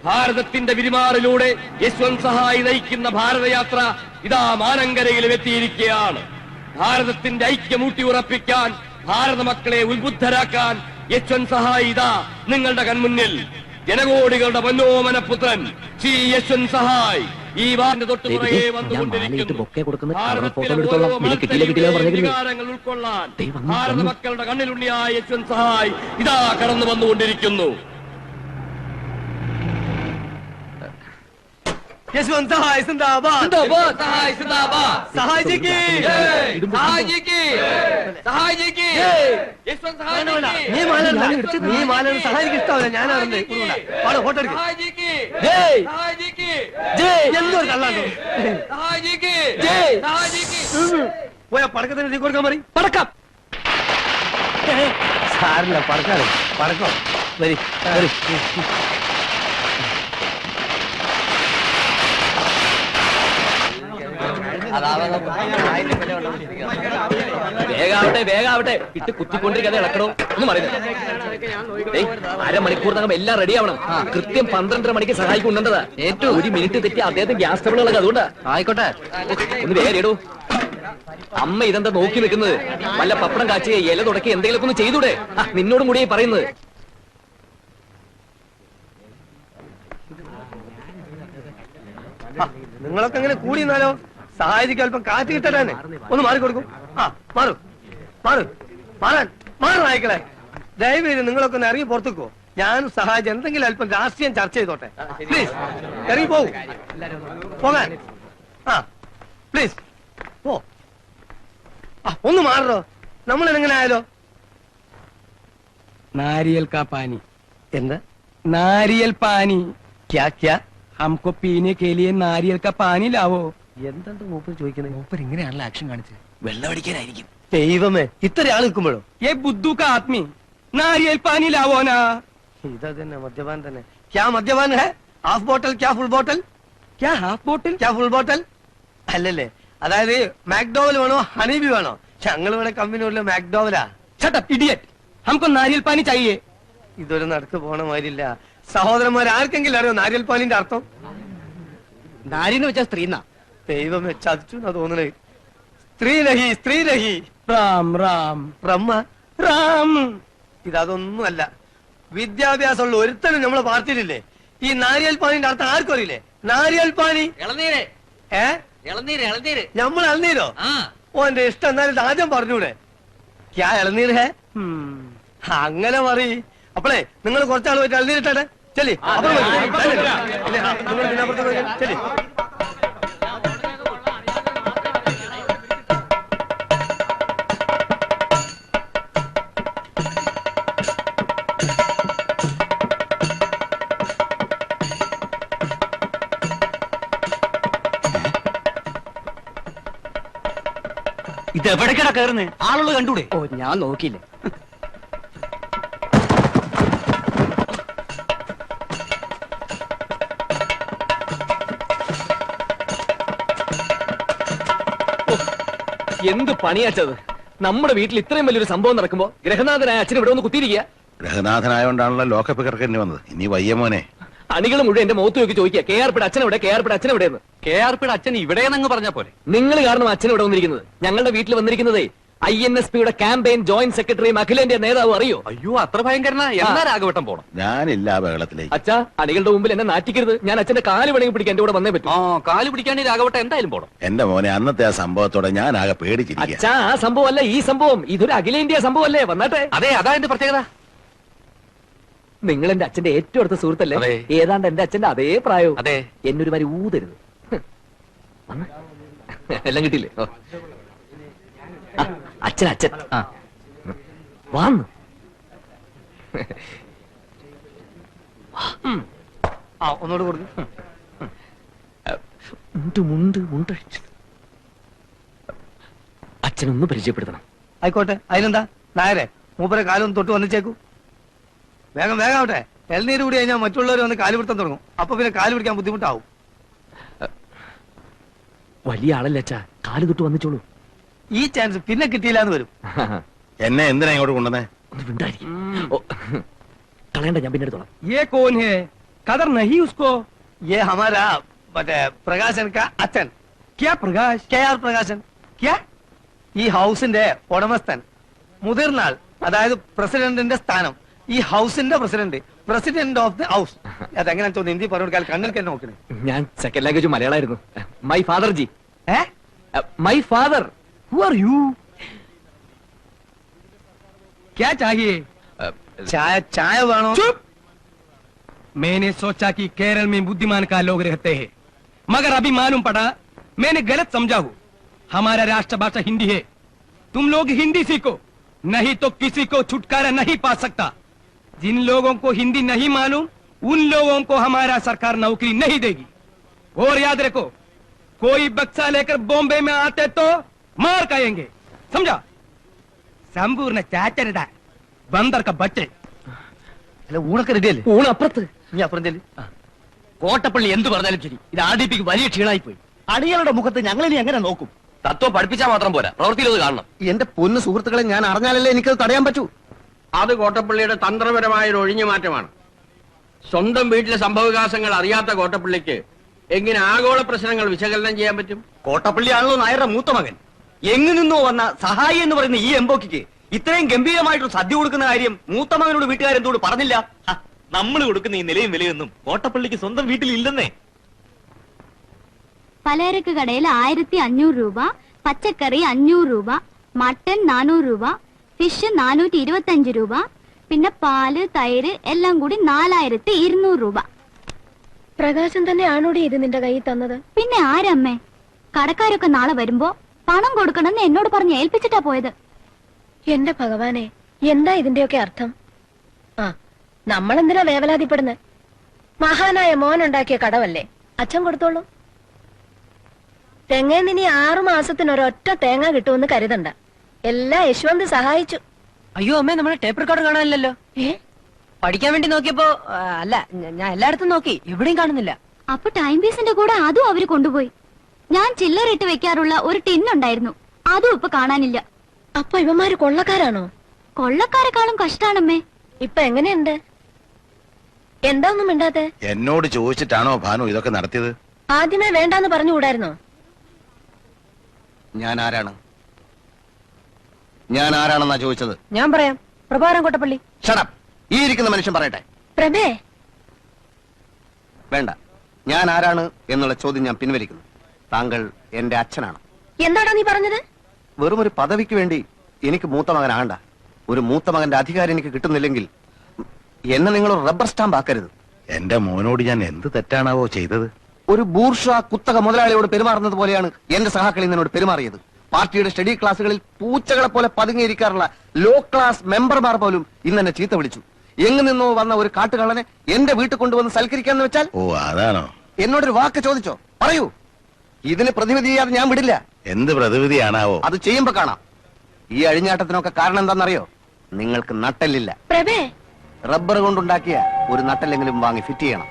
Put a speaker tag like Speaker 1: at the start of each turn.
Speaker 1: ഭാരതത്തിന്റെ വിരിമാറിലൂടെ യശ്വന്ത് സഹായ് നയിക്കുന്ന ഭാരതയാത്ര ഇതാ മാനങ്കരയിലും എത്തിയിരിക്കുകയാണ്. ഭാരതത്തിന്റെ ഐക്യം ഊട്ടിയുറപ്പിക്കാൻ, ഭാരത മക്കളെ ഉത്ബുദ്ധരാക്കാൻ യശ്വന്ത് സഹായ് ഇതാ നിങ്ങളുടെ കൺമുന്നിൽ. ജനകോടികളുടെ മനോമനപുത്രൻ ശ്രീ യശ്വന്ത് സഹായ് ഈ വാറിന്റെ തൊട്ടുപുറകെ വന്നുകൊണ്ടിരിക്കുന്നു. ഉൾക്കൊള്ളാൻ ഭാരത മക്കളുടെ കണ്ണിലുണ്ണിയായ യശ്വന്ത് സഹായ് ഇതാ കടന്നു വന്നുകൊണ്ടിരിക്കുന്നു.
Speaker 2: यशवंत सहाय जिंदाबाद
Speaker 1: जिंदाबाद सहाय जिंदाबाद
Speaker 2: सहाय जी की
Speaker 1: सहाय जी की सहाय जी की यशवंत सहाय
Speaker 2: നീ മാലൻ സഹായിക്ക് ഇഷ്ടമല്ല ഞാനാണ് ഫോട്ടോ എടുക്കും
Speaker 1: सहाय जी की
Speaker 2: ജയ്
Speaker 1: सहाय जी की
Speaker 2: ജയ് എന്തോ കള്ളാണ്
Speaker 1: सहाय जी की
Speaker 2: ജയ്
Speaker 1: सहाय जी की
Speaker 2: പോയ പടക്കത്തിന് തീ കൊടുക്കാൻ മതി പടക്കം സാറില്ല പടക്കാറ് പടക്കം വരി വരി
Speaker 3: വേഗാവട്ടെ വേഗാവട്ടെ ഇട്ട് കുത്തിക്കൊണ്ടിരിക്കാതെ ഇളക്കണോ ഒന്നും പറയുന്നത്. അരമണിക്കൂറിനകം എല്ലാം റെഡി ആവണം. കൃത്യം 12:30 മണിക്ക് സഹായിക്കുന്നുണ്ടതാ. ഏറ്റവും 1 മിനിറ്റ് തെറ്റി അദ്ദേഹത്തെ ഗ്യാസ് ട്രബിൾ ഇളക്കുക. അതുകൊണ്ടാ ആയിക്കോട്ടെ ഒന്ന് വേഗം ഇടൂ. അമ്മ ഇതെന്താ നോക്കി നിൽക്കുന്നത്? വല്ല പപ്പടം കാച്ചി ഇല തുടക്കി എന്തെങ്കിലുമൊക്കെ ഒന്ന് ചെയ്തൂടെ? നിന്നോടും കൂടി പറയുന്നത്.
Speaker 2: നിങ്ങളൊക്കെ അങ്ങനെ കൂടി എന്നാലോ? സഹായിക്ക് അല്പം കാറ്റ് കിട്ടാനെ ഒന്ന് മാറിക്കൊടുക്കും. ആ മാറും മാറും മാറാൻ മാറും നായ്ക്കളെ. ദയവേത് നിങ്ങളൊക്കെ ഒന്ന് ഇറങ്ങി പുറത്തുക്കോ. ഞാനും സഹായിച്ച് എന്തെങ്കിലും അല്പം രാഷ്ട്രീയം ചർച്ച ചെയ്തോട്ടെ. പ്ലീസ് ഇറങ്ങി പോകും പോകാൻ. ആ പ്ലീസ് പോ. ഒന്ന് മാറോ. നമ്മൾ എങ്ങനെ ആയാലോ?
Speaker 4: नारियल का पानी
Speaker 2: എന്താ
Speaker 4: नारियल पानी
Speaker 2: ക്യാ ക്യാ
Speaker 4: हमको पीने के लिए नारियल का पानी लावो.
Speaker 2: എന്താണ് മൂപ്പർ ചോദിക്കുന്നത്?
Speaker 4: മൂപ്പർ ഇങ്ങനെയാണല്ലോ ആക്ഷൻ കാണിച്ചത്.
Speaker 3: വെള്ളമടിക്കാനായിരിക്കും.
Speaker 2: ദൈവമേ ഇത്ര ആൾ നിൽക്കുമ്പോഴോ?
Speaker 4: ये बुद्धू का आदमी नारियल पानी लावो ना.
Speaker 2: ഇതാ തന്നെ മദ്യപാൻ തന്നെ. ക്യാ മദ്യപാൻ ഹെ? ഹാഫ് ബോട്ടൽ ക്യാ ഫുൾ ബോട്ടൽ?
Speaker 4: क्या हाफ बोतल
Speaker 2: ക്യാ ഫുൾ ബോട്ടൽ അല്ലല്ലേ? അതായത് മാക്ഡോവൽ വേണോ ഹണീബി വേണോ? ഞങ്ങളിവിടെ കമ്പനിയുള്ള മാക്ഡോവലാ.
Speaker 4: Shut up idiot. हमको नारियल पानी चाहिए.
Speaker 2: ഇതൊരു നടക്ക് പോണ മാതിരില്ല. സഹോദരന്മാർ ആർക്കെങ്കിലും അറിയോ നാരിയൽ പാലിന്റെ അർത്ഥം?
Speaker 4: നാരിന്ന് വെച്ചാ സ്ത്രീന്നാ.
Speaker 2: ദൈവമേ ചതിച്ചു എന്നാ തോന്നണേ. സ്ത്രീലഹി സ്ത്രീലഹി
Speaker 4: राम राम
Speaker 2: ബ്രഹ്മ
Speaker 4: राम.
Speaker 2: ഇതൊന്നും അല്ല. വിദ്യാഭ്യാസമുള്ള ഒരുത്തനും നമ്മളെ പാർട്ടിയിലില്ലേ? ഈ നാരിയൽ പാനിന്റെ അർത്ഥം ആർക്കും അറിയില്ലേ? നാരിയൽ പാനി
Speaker 3: ഇളനീര്
Speaker 2: ഏ
Speaker 3: ഇളനീര് ഇളനീര്.
Speaker 2: നമ്മൾ ഇളനീരോ? ഓന്റെ ഇഷ്ടം എന്നാലും ഇത് ആദ്യം പറഞ്ഞൂടെ? ക്യാ ഇളനീർ ഹേ? അങ്ങനെ പറ. അപ്പളേ നിങ്ങൾ കുറച്ചാൾ പോയിട്ട് ഇളനീരിട്ടെ ചെല്ലി. ചെല്ലി
Speaker 3: ഇത് എവിടേക്കാ കയറുന്നേ? ആളുകൾ കണ്ടൂടെ?
Speaker 4: ഓ ഞാൻ നോക്കിയില്ല.
Speaker 3: എന്ത് പണിയാച്ചത്? നമ്മുടെ വീട്ടിൽ ഇത്രയും വലിയൊരു സംഭവം നടക്കുമ്പോ ഗ്രഹനാഥനായ അച്ഛൻ ഇവിടെ ഒന്ന് കുത്തിയിരിക്കുക.
Speaker 5: ഗ്രഹനാഥനായോണ്ടാണല്ലോ ലോക്കപ്പ് കിടക്കേണ്ടി വന്നത്. ഇനി വയ്യ മോനെ.
Speaker 3: അണികൾ മുഴുവൻ എന്റെ മുഖത്ത് നോക്കി ചോദിക്കുക കെ ആർ പിയുടെ അച്ഛനെവിടെ, കെ ആർ പിയുടെ അച്ഛനെവിടെയെന്ന്. കെ ആർ പിയുടെ അച്ഛൻ ഇവിടെയെന്നങ്ങ് പറഞ്ഞ പോലെ നിങ്ങൾ കാരണം അച്ഛൻ ഇവിടെ വന്നിരിക്കുന്നത്. ഞങ്ങളുടെ വീട്ടിൽ വന്നിരിക്കുന്നതേ INSPയുടെ ക്യാമ്പയിൻ ജോയിന്റ് സെക്രട്ടറിയും അഖിലേന്ത്യാ നേതാവും. അറിയോ?
Speaker 6: അയ്യോ അത്ര ഭയങ്കരനാ. എന്നാ രാഘവട്ടം പോണം.
Speaker 5: ഞാനില്ല ആ ബഹളത്തിലേക്ക്.
Speaker 3: അച്ഛാ അണികളുടെ മുമ്പിൽ എന്നെ നാറ്റിക്കരുത്. ഞാൻ അച്ഛന്റെ കാല് വേണമെങ്കിൽ പിടിക്കാൻ എന്റെ കൂടെ വന്നേ പറ്റും.
Speaker 6: കാല് പിടിക്കാണ്ട് രാഘവട്ടം എന്തായാലും പോണം.
Speaker 5: എന്റെ മോനെ അന്നത്തെ ആ സംഭവത്തോടെ ഞാൻ ആകെ പേടിച്ചിരിക്കുക.
Speaker 3: അച്ഛാ ആ സംഭവം അല്ല ഈ സംഭവം. ഇതൊരു അഖിലേന്ത്യാ സംഭവം അല്ലേ? വന്നാട്ടെ.
Speaker 6: അതെ അതാ എന്റെ പ്രത്യേകത.
Speaker 3: നിങ്ങൾ എന്റെ അച്ഛന്റെ ഏറ്റവും അടുത്ത സുഹൃത്തല്ലേ?
Speaker 6: അതെ.
Speaker 3: ഏതാണ്ട് എന്റെ അച്ഛന്റെ അതേ പ്രായവും.
Speaker 6: അതെ.
Speaker 3: എന്നൊരു മാതിരി ഊതരുത്. എല്ലാം കിട്ടിയില്ലേ? അച്ഛൻ അച്ഛൻ വാന്ന്
Speaker 2: ഒന്നുകൂടെ കൊടുക്കും.
Speaker 3: അച്ഛനൊന്ന് പരിചയപ്പെടുത്തണം.
Speaker 2: ആയിക്കോട്ടെ അതിനെന്താ നായരെ മൂപ്പരെ കാലൊന്ന് തൊട്ട് വന്നിച്ചേക്കൂ. വേഗം വേഗം ആവട്ടെ. ഇളനീര് കൂടി കഴിഞ്ഞാൽ മറ്റുള്ളവർ വന്ന് കാല് പിടുത്തം തുടങ്ങും. അപ്പൊ പിന്നെ കാല് പിടിക്കാൻ ബുദ്ധിമുട്ടാവും.
Speaker 3: വലിയ ആളല്ലേ അച്ഛാ, കാല് തൊട്ട് വന്നിച്ചോളൂ.
Speaker 2: ഈ ചാൻസ് പിന്നെ കിട്ടിയില്ലാന്ന് വരും.
Speaker 5: എന്നെ എന്തിനാ ഇങ്ങോട്ട് കൊണ്ടുവന്നേ?
Speaker 3: ഒന്ന് മിണ്ടായിരിക്കും. കളയണ്ട, ഞാൻ പിന്നെ എടുത്തോളാം.
Speaker 4: ये कौन है? कदर नहीं उसको।
Speaker 2: ये हमारा मटे പ്രകാശൻ का അച്ഛൻ
Speaker 4: क्या प्रकाश?
Speaker 2: KR പ്രകാശൻ
Speaker 4: क्या?
Speaker 2: ഈ ഹൗസിന്റെ ഉടമസ്ഥൻ മുതിർന്ന ആൾ, അതായത് പ്രസിഡന്റിന്റെ സ്ഥാനം. ഈ ഹൗസിന്റെ പ്രസിഡന്റ് ഓഫ് ദി ഹൗസ്. അതെങ്ങനെ തോന്നുന്നു ഹിന്ദി പറഞ്ഞാൽ കണ്ണിൽ തന്നെ നോക്കണേ.
Speaker 3: ഞാൻ സെക്കൻഡ് ലാംഗ്വേജ് മലയാളമായിരുന്നു. മൈ ഫാദർ ജി.
Speaker 2: Uh
Speaker 3: my father.
Speaker 4: Who are you? क्या चाहिए?
Speaker 2: ചായ വേണോ?
Speaker 4: चुप! मैंने सोचा कि केरल में बुद्धिमान का लोग रहते हैं, मगर अभी मालूम पड़ा मैंने गलत समझा हूँ। हमारा राष्ट्रभाषा हिंदी है। तुम लोग हिंदी सीखो, नहीं तो किसी को छुटकारा नहीं पा सकता। जिन लोगों को हिंदी नहीं मालूम उन लोगों को हमारा सरकार नौकरी नहीं देगी। और याद रखो, कोई बक्सा लेकर बॉम्बे में आते तो मार खाएंगे, समझा? संपूर्ण चाचरदा बंदर का बच्चे।
Speaker 2: അല്ല ഊണൊക്കെ റെഡിയല്ലേ?
Speaker 3: ഊണ് അപ്പുറത്ത്.
Speaker 2: നീ അപ്പുറം ചെല്ലു.
Speaker 1: കോട്ടപ്പള്ളി എന്ത് പറഞ്ഞാലും ശരി, ഇത് ആർഡിപിക്ക് വലിയ ക്ഷീണായി പോയി.
Speaker 2: അടികളുടെ മുഖത്ത് ഞങ്ങൾ ഇനി എങ്ങനെ നോക്കും?
Speaker 6: തത്വം പഠിപ്പിച്ചാൽ മാത്രം പോരാ, പ്രവൃത്തിയിൽ അത് കാണണം.
Speaker 2: എന്റെ പൊന്ന് സുഹൃത്തുക്കളെ, ഞാൻ അറിഞ്ഞാലല്ലേ എനിക്കത് തടയാൻ പറ്റൂ.
Speaker 1: അത് കോട്ടപ്പള്ളിയുടെ തന്ത്രപരമായ ഒരു ഒഴിഞ്ഞു മാറ്റമാണ്. സ്വന്തം വീട്ടിലെ സംഭവവികാസങ്ങൾ അറിയാത്ത കോട്ടപ്പള്ളിക്ക് എങ്ങനെ ആഗോള പ്രശ്നങ്ങൾ വിശകലനം ചെയ്യാൻ പറ്റും?
Speaker 7: കോട്ടപ്പള്ളിയാണല്ലോ നായരുടെ മൂത്ത മകൻ. എങ്ങു നിന്നോ വന്ന സഹായി എന്ന് പറയുന്ന ഈ എംബോക്കിക്ക് ഇത്രയും ഗംഭീരമായിട്ടൊരു സദ്യ കൊടുക്കുന്ന കാര്യം മൂത്ത മകനോട് വീട്ടുകാരെന്തോട് പറഞ്ഞില്ല? നമ്മൾ കൊടുക്കുന്ന ഈ നിലയും വിലയൊന്നും കോട്ടപ്പള്ളിക്ക് സ്വന്തം വീട്ടിൽ ഇല്ലെന്നേ.
Speaker 8: പലചരക്ക് കടയിൽ 1500 രൂപ, പച്ചക്കറി 500 രൂപ, മട്ടൻ 400 രൂപ, ഫിഷ് 425 രൂപ, പിന്നെ പാല് തൈര് എല്ലാം കൂടി 4200 രൂപ.
Speaker 9: പ്രകാശൻ തന്നെയാണോടി ഇത് നിന്റെ കയ്യിൽ തന്നത്?
Speaker 8: പിന്നെ ആരമ്മേ? കടക്കാരൊക്കെ നാളെ വരുമ്പോ പണം കൊടുക്കണമെന്ന് എന്നോട് പറഞ്ഞ് ഏൽപ്പിച്ചിട്ടാ പോയത്.
Speaker 9: എന്റെ ഭഗവാനെ, എന്താ ഇതിന്റെയൊക്കെ അർത്ഥം? ആ, നമ്മളെന്തിനാ വേവലാതിപ്പെടുന്നത്? മഹാനായ മോനുണ്ടാക്കിയ കടവല്ലേ, അച്ഛൻ കൊടുത്തോളൂ. തെങ്ങേന്നിനി 6 മാസത്തിനൊരൊറ്റ തേങ്ങ കിട്ടുമെന്ന് കരുതണ്ട. എല്ലാം യശ്വന്ത് സഹായിച്ചു.
Speaker 10: അയ്യോ അമ്മേ, നമ്മുടെ ടേപ്പ് റെക്കോർഡർ കാണാനില്ലല്ലോ. പഠിക്കാൻ വേണ്ടി നോക്കിയപ്പോ അല്ല, ഞാൻ എല്ലായിടത്തും നോക്കി, എവിടെയും കാണുന്നില്ല.
Speaker 8: അപ്പൊ ടൈം പീസിന്റെ കൂടെ അതും അവര് കൊണ്ടുപോയി. ഞാൻ ചില്ലറിട്ട് വെക്കാറുള്ള ഒരു ടിന്നുണ്ടായിരുന്നു, അതും ഇപ്പൊ കാണാനില്ല.
Speaker 9: അപ്പൊ ഇവന്മാര് കൊള്ളക്കാരാണോ?
Speaker 8: കൊള്ളക്കാരെക്കാളും കഷ്ടാണമ്മേ.
Speaker 9: ഇപ്പൊ എങ്ങനെയുണ്ട്? എന്താ ഒന്നും മിണ്ടാത്തെ?
Speaker 5: എന്നോട് ചോദിച്ചിട്ടാണോ ഭാനു ഇതൊക്കെ നടത്തിയത്?
Speaker 9: ആദ്യമേ വേണ്ടാന്ന് പറഞ്ഞുകൂടായിരുന്നോ?
Speaker 7: ഞാൻ ആരാണെന്നാ ചോദിച്ചത്?
Speaker 10: ഞാൻ പറയാം, പ്രഭാരം കോട്ടപ്പള്ളി.
Speaker 7: ഷടപ്പ്. ഈ ഇരിക്കുന്ന മനുഷ്യൻ പറയട്ടെ.
Speaker 9: പ്രഭേ,
Speaker 7: വേണ്ട, ഞാൻ ആരാണ് എന്നുള്ള ചോദ്യം ഞാൻ പിൻവലിക്കുന്നു. താങ്കൾ എന്റെ അച്ഛനാണ്.
Speaker 9: എന്താടാ നീ പറഞ്ഞത്?
Speaker 7: വെറും ഒരു പദവിക്ക് വേണ്ടി എനിക്ക് മൂത്ത മകനാകണ്ട. ഒരു മൂത്ത മകന്റെ അധികാരം എനിക്ക് കിട്ടുന്നില്ലെങ്കിൽ എന്നെ നിങ്ങൾ റബ്ബർ സ്റ്റാമ്പ് ആക്കരുത്.
Speaker 5: എന്റെ മോനോട് ഞാൻ എന്ത് തെറ്റാണാവോ ചെയ്തത്?
Speaker 7: ഒരു ബൂർഷ്വാ കുത്തക മുതലാളിയോട് പെരുമാറുന്നത് പോലെയാണ് എന്റെ സഹാക്കളി എന്നോട് പെരുമാറിയത്. പാർട്ടിയുടെ സ്റ്റഡി ക്ലാസ്സുകളിൽ പൂച്ചകളെ പോലെ പതുങ്ങിയിരിക്കാറുള്ള ലോ ക്ലാസ് മെമ്പർമാർ പോലും ഇന്ന് എന്നെ ചീത്ത വിളിച്ചു. എങ്ങു നിന്നോ വന്ന ഒരു കാട്ടുകള്ളനെ എന്റെ വീട്ടിൽ കൊണ്ടുവന്ന് സൽക്കരിക്കാന്ന് വെച്ചാൽ?
Speaker 5: ഓ അതാണോ?
Speaker 7: എന്നോടൊരു വാക്ക് ചോദിച്ചോ? പറയൂ. ഇതിന് പ്രതിവിധി ചെയ്യാതെ ഞാൻ വിടില്ല.
Speaker 5: എന്ത് പ്രതിവിധിയാണാവോ?
Speaker 7: അത് ചെയ്യുമ്പോ കാണാം. ഈ അഴിഞ്ഞാട്ടത്തിനൊക്കെ കാരണം എന്താണെന്നറിയോ? നിങ്ങൾക്ക് നട്ടെല്ലില്ല.
Speaker 9: പ്രഭേ,
Speaker 7: റബ്ബർ കൊണ്ടുണ്ടാക്കിയ ഒരു നട്ടെല്ലെങ്കിലും വാങ്ങി ഫിറ്റ് ചെയ്യണം.